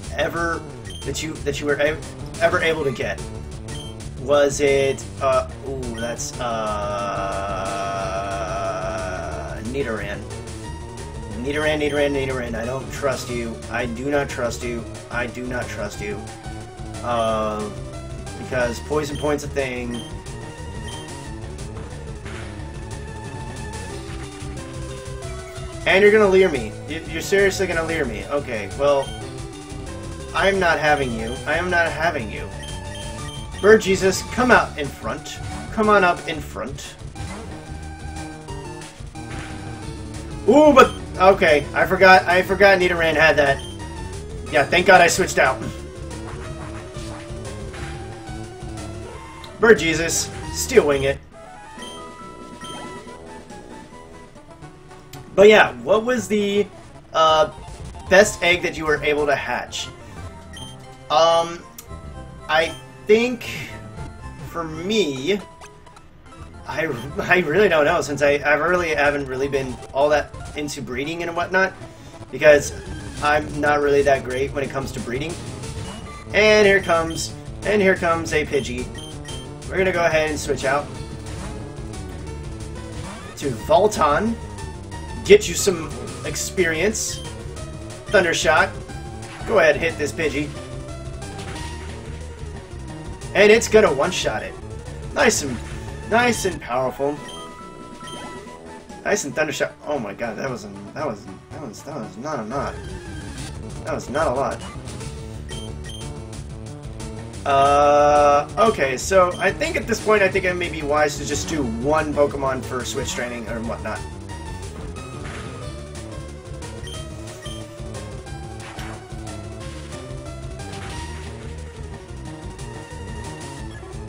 were ever able to get? Was it ooh, that's Nidoran. Nidoran, I don't trust you. I do not trust you. I do not trust you. Because poison point's a thing. And you're gonna leer me. You're seriously gonna leer me. Okay, well, I'm not having you. I am not having you. Bird Jesus, come out in front. Come on up in front. Ooh, but okay, I forgot Nidoran had that. Yeah, thank God I switched out. Bird Jesus, Steel Wing it. But yeah, what was the best egg that you were able to hatch? I think for me, I really don't know, since I really haven't really been all that into breeding and whatnot, because I'm not really that great when it comes to breeding. And here comes a Pidgey. We're gonna go ahead and switch out to Volton. Get you some experience. Thundershot. Go ahead, hit this Pidgey. And it's gonna one-shot it. Nice and powerful. Nice and Thundershot. Oh my God, that was not a lot. That was not a lot. Okay, so I think at this point, I think it may be wise to just do one Pokemon for switch training or whatnot.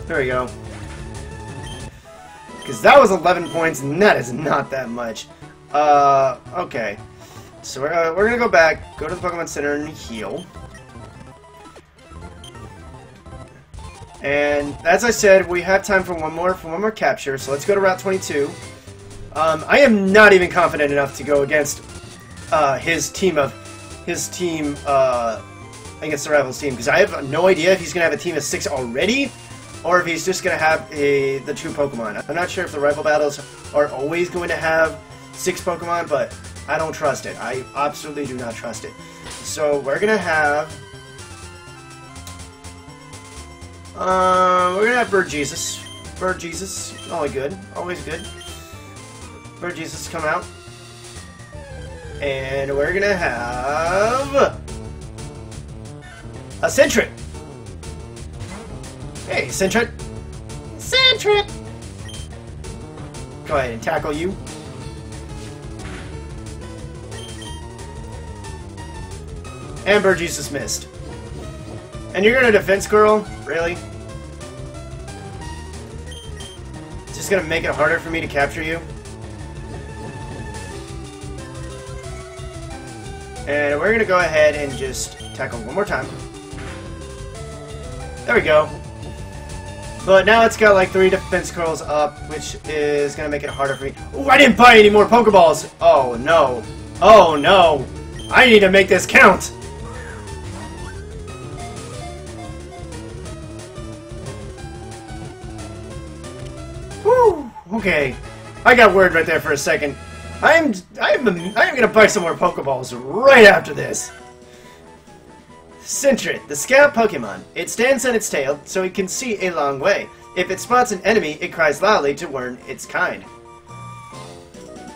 There we go. Because that was 11 points, and that is not that much. Okay. So we're gonna go back, go to the Pokemon Center, and heal. And as I said, we have time for one more capture. So let's go to Route 22. I am not even confident enough to go against his team against the rival's team, because I have no idea if he's gonna have a team of 6 already, or if he's just going to have the 2 Pokemon. I'm not sure if the rival battles are always going to have 6 Pokemon, but I don't trust it. I absolutely do not trust it. So we're going to have... we're going to have Bird Jesus. Bird Jesus, always good. Always good. Bird Jesus, come out. And we're going to have... a Sentret. Hey, Sentret! Sentret! Go ahead and tackle you. And Bird Jesus missed. And you're gonna Defense Girl? Really? just gonna make it harder for me to capture you. And we're gonna go ahead and just tackle one more time. There we go. But now it's got like 3 defense curls up, which is gonna make it harder for me. Ooh, I didn't buy any more Pokeballs! Oh no. Oh no. I need to make this count! Whew. Okay. I got worried right there for a second. I'm gonna buy some more Pokeballs right after this. Sentret, the scout Pokemon. It stands on its tail so it can see a long way. If it spots an enemy, it cries loudly to warn its kind.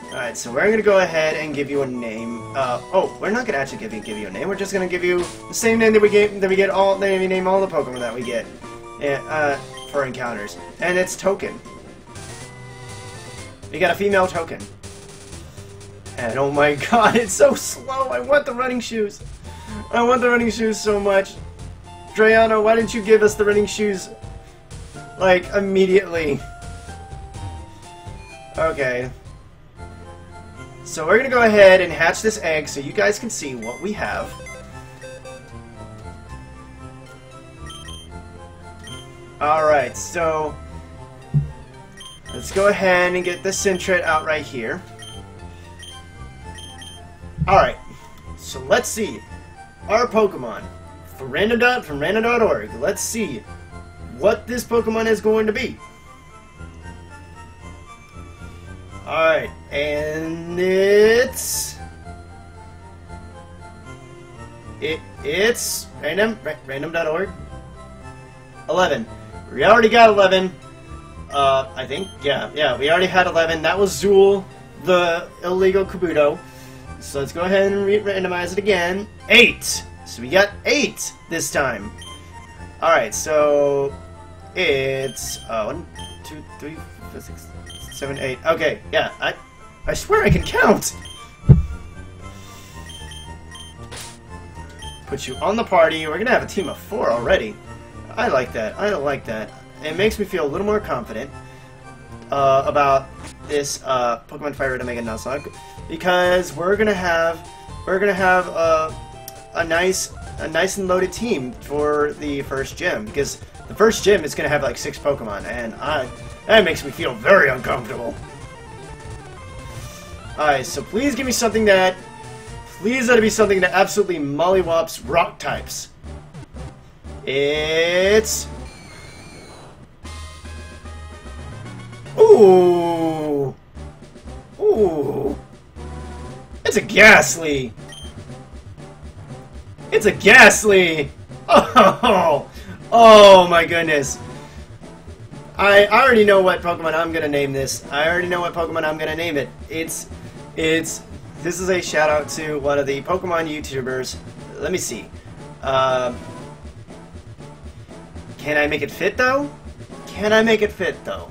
Alright, so we're gonna go ahead and give you a name. Oh, we're not gonna actually give you a name. We're just gonna give you the same name that we name all the Pokemon that we get for encounters. And it's Token. We got a female Token. And oh my god, it's so slow. I want the running shoes. I want the running shoes so much. Drayano, why didn't you give us the running shoes, like, immediately? Okay. So we're gonna go ahead and hatch this egg so you guys can see what we have. Alright, so let's go ahead and get the Sentret out right here. Alright, so let's see. Our Pokemon from random.org. Let's see what this Pokemon is going to be. Alright, and it's random.org. 11. We already got 11. I think. Yeah, we already had 11. That was Zool, the illegal Kabuto. So let's go ahead and randomize it again. 8! So we got 8 this time. Alright, so it's 1, 2, 3, 4, 6, 7, 8. Okay, yeah, I swear I can count! Put you on the party. We're gonna have a team of 4 already. I like that. I like that. It makes me feel a little more confident about this Pokemon FireRed Omega Nuzlocke, because we're gonna have a nice and loaded team for the first gym, because the first gym is gonna have like 6 Pokemon, and that makes me feel very uncomfortable. Alright, so please give me something that let it be something that absolutely mollywops rock types. It's ooh. It's a Ghastly. It's a Ghastly. Oh my goodness. I already know what Pokemon I'm gonna name this. I already know what Pokemon I'm gonna name it. This is a shout out to one of the Pokemon YouTubers. Let me see. Can I make it fit though? Can I make it fit though?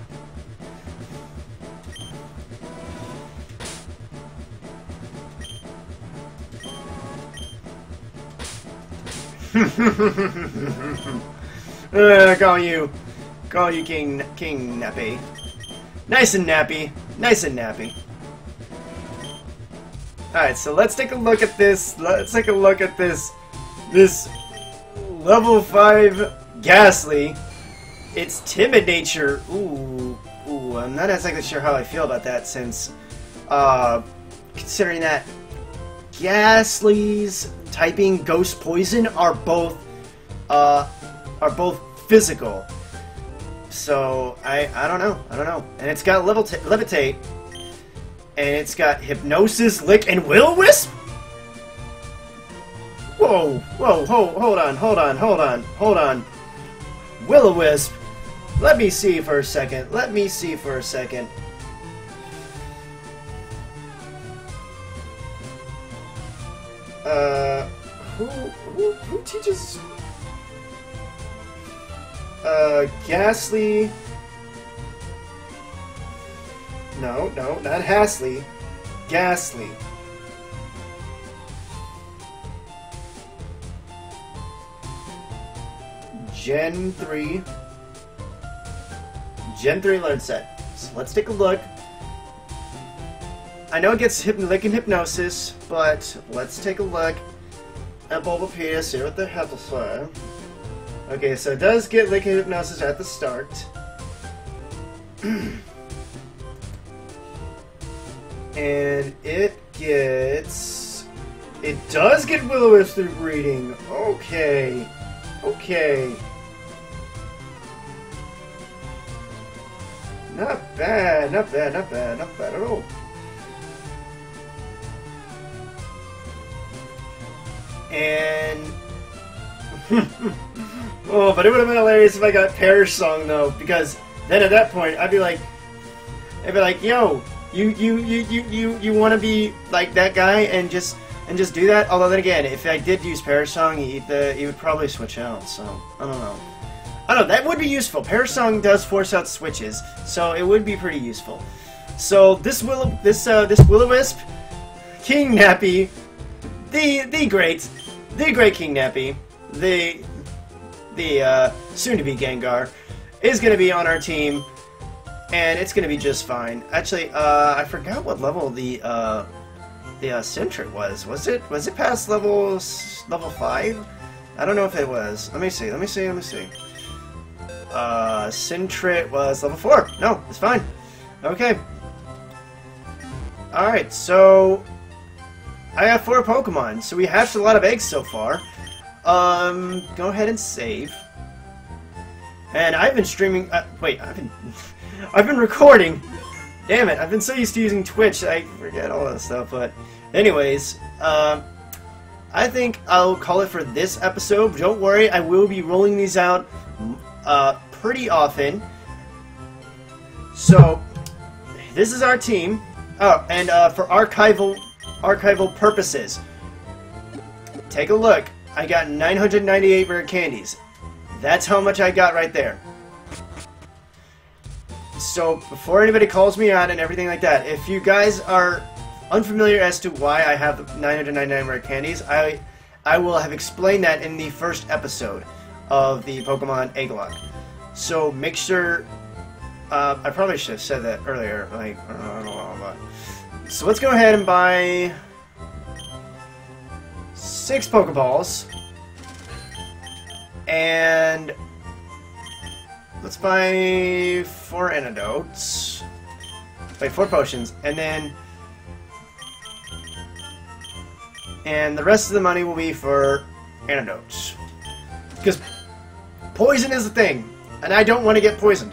Call you King Nappy. Nice and nappy. Nice and nappy. Alright, so let's take a look at this. Let's take a look at this level 5 Ghastly. It's timid nature. Ooh, I'm not exactly sure how I feel about that, since considering that Ghastly's typing Ghost Poison are both physical. So I don't know. And it's got Levitate, and it's got Hypnosis, Lick, and Will-O-Wisp. Whoa, hold on. Will-O-Wisp. Let me see for a second. Who teaches? Ghastly. No, not Hastly. Ghastly. Gen 3 learn set. So let's take a look. I know it gets Lick and Hypnosis, but let's take a look at Bulbapedia, see what they have to say. Okay, so it does get Lick and Hypnosis at the start. And it gets... It does get Will-O-Wisp through breeding. Okay. Okay. Not bad, not bad, not bad, not bad at all. And... oh, but it would have been hilarious if I got Perish Song, though, because then at that point, I'd be like, yo, you want to be like that guy and just do that? Although then again, if I did use Perish Song, he would probably switch out, so, I don't know. I don't know, that would be useful. Perish Song does force out switches, so it would be pretty useful. So, this Will-O-Wisp, King Nappy, the great King Nappy, the soon-to-be Gengar, is going to be on our team, and it's going to be just fine. Actually, I forgot what level the Sentret was. Was it past level 5? I don't know if it was. Let me see. Sentret was level 4. No, it's fine. Okay. Alright, so I have 4 Pokemon, so we hatched a lot of eggs so far. Go ahead and save. And I've been streaming... I've been recording! Damn it, I've been so used to using Twitch, I forget all that stuff, but... Anyways, I think I'll call it for this episode. Don't worry, I will be rolling these out, pretty often. So, this is our team. Oh, and, for archival purposes, take a look. I got 998 rare candies. That's how much I got right there. So, before anybody calls me out and everything like that, if you guys are unfamiliar as to why I have 999 rare candies, I will have explained that in the first episode of the Pokemon Egglocke. So, make sure... I probably should have said that earlier, like, I don't know, but... So, let's go ahead and buy... 6 Pokeballs. And let's buy 4 antidotes. Wait, 4 potions, and then the rest of the money will be for antidotes. Because poison is a thing, and I don't want to get poisoned.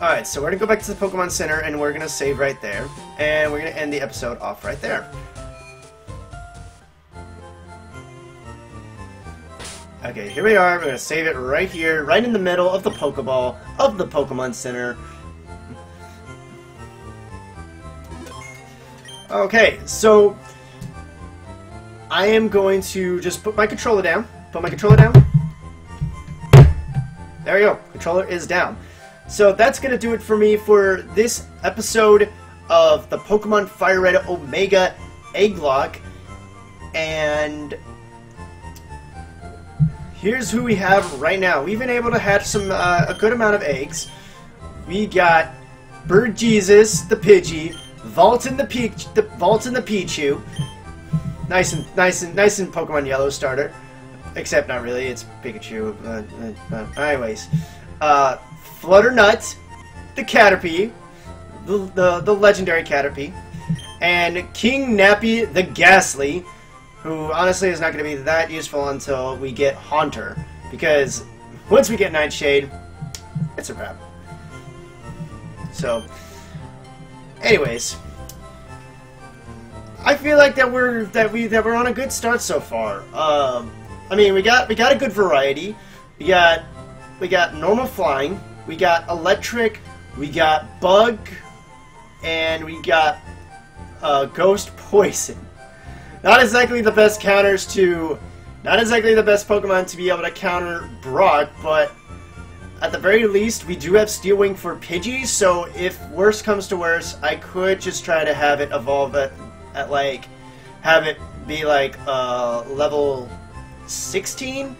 Alright, so we're going to go back to the Pokemon Center, and we're going to save right there. And we're going to end the episode off right there. Okay, here we are. We're going to save it right here, right in the middle of the Pokeball of the Pokemon Center. Okay, so I am going to just put my controller down. There we go. Controller is down. So that's going to do it for me for this episode of the Pokemon FireRed Omega Egglocke. And here's who we have right now. We've been able to hatch some a good amount of eggs. We got Bird Jesus, the Pidgey, Vaultin the Pichu. Nice and Pokemon Yellow starter. Except not really, it's Pikachu. Anyways. Flutternut, the Caterpie, the legendary Caterpie, and King Nappy the Ghastly, who honestly is not going to be that useful until we get Haunter, because once we get Nightshade, it's a wrap. So, anyways, I feel like that we're on a good start so far. I mean, we got a good variety. We got normal flying. We got electric, we got bug, and we got ghost poison. Not exactly the best counters to... Not exactly the best Pokemon to be able to counter Brock, but at the very least, we do have Steel Wing for Pidgey, so if worse comes to worse, I could just try to have it evolve at like... Have it be like level 16?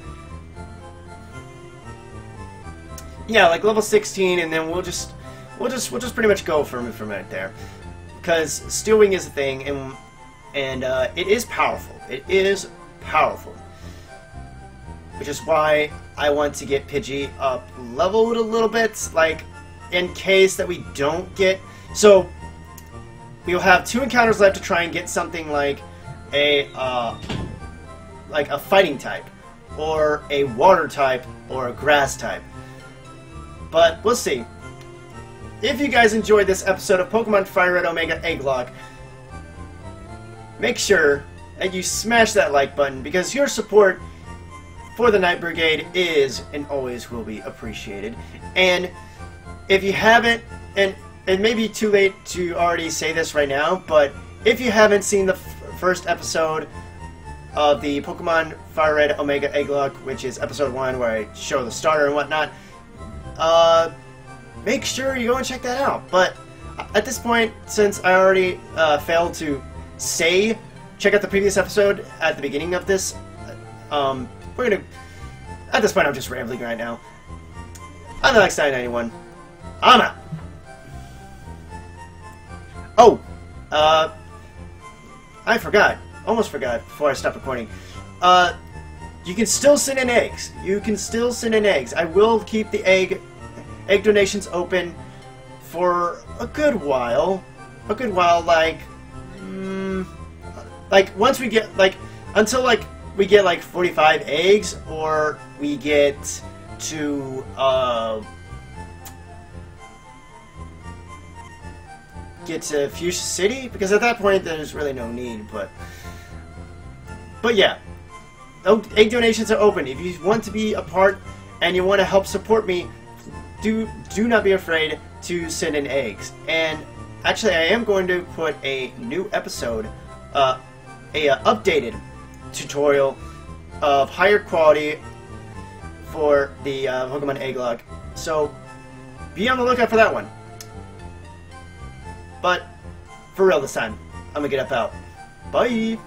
yeah, like level 16, and then we'll just pretty much go from right there, because Steelwing is a thing, and it is powerful. It is powerful, which is why I want to get Pidgey up leveled a little bit, like in case that we don't get. So we'll have 2 encounters left to try and get something like a fighting type, or a water type, or a grass type. But we'll see. If you guys enjoyed this episode of Pokemon FireRed Omega Egglocke, make sure that you smash that like button, because your support for the Night Brigade is and always will be appreciated. And if you haven't, and it may be too late to already say this right now, but if you haven't seen the first episode of the Pokemon FireRed Omega Egglocke, which is episode 1, where I show the starter and whatnot, make sure you go and check that out. But at this point, since I already failed to say check out the previous episode at the beginning of this, we're gonna, at this point I'm just rambling right now. I'm Alex991. I'm out. Oh, I forgot. Almost forgot before I stopped recording. You can still send in eggs. You can still send in eggs. I will keep the egg donations open for a good while. A good while, like once we get, like, until, like, we get, like, 45 eggs, or we get to, Fuchsia City, because at that point there's really no need, but yeah, egg donations are open. If you want to be a part and you want to help support me, do not be afraid to send in eggs. And actually, I am going to put a new episode, a updated tutorial of higher quality for the Pokemon Egglocke, so be on the lookout for that one. But for real this time, I'm gonna get up out. Bye!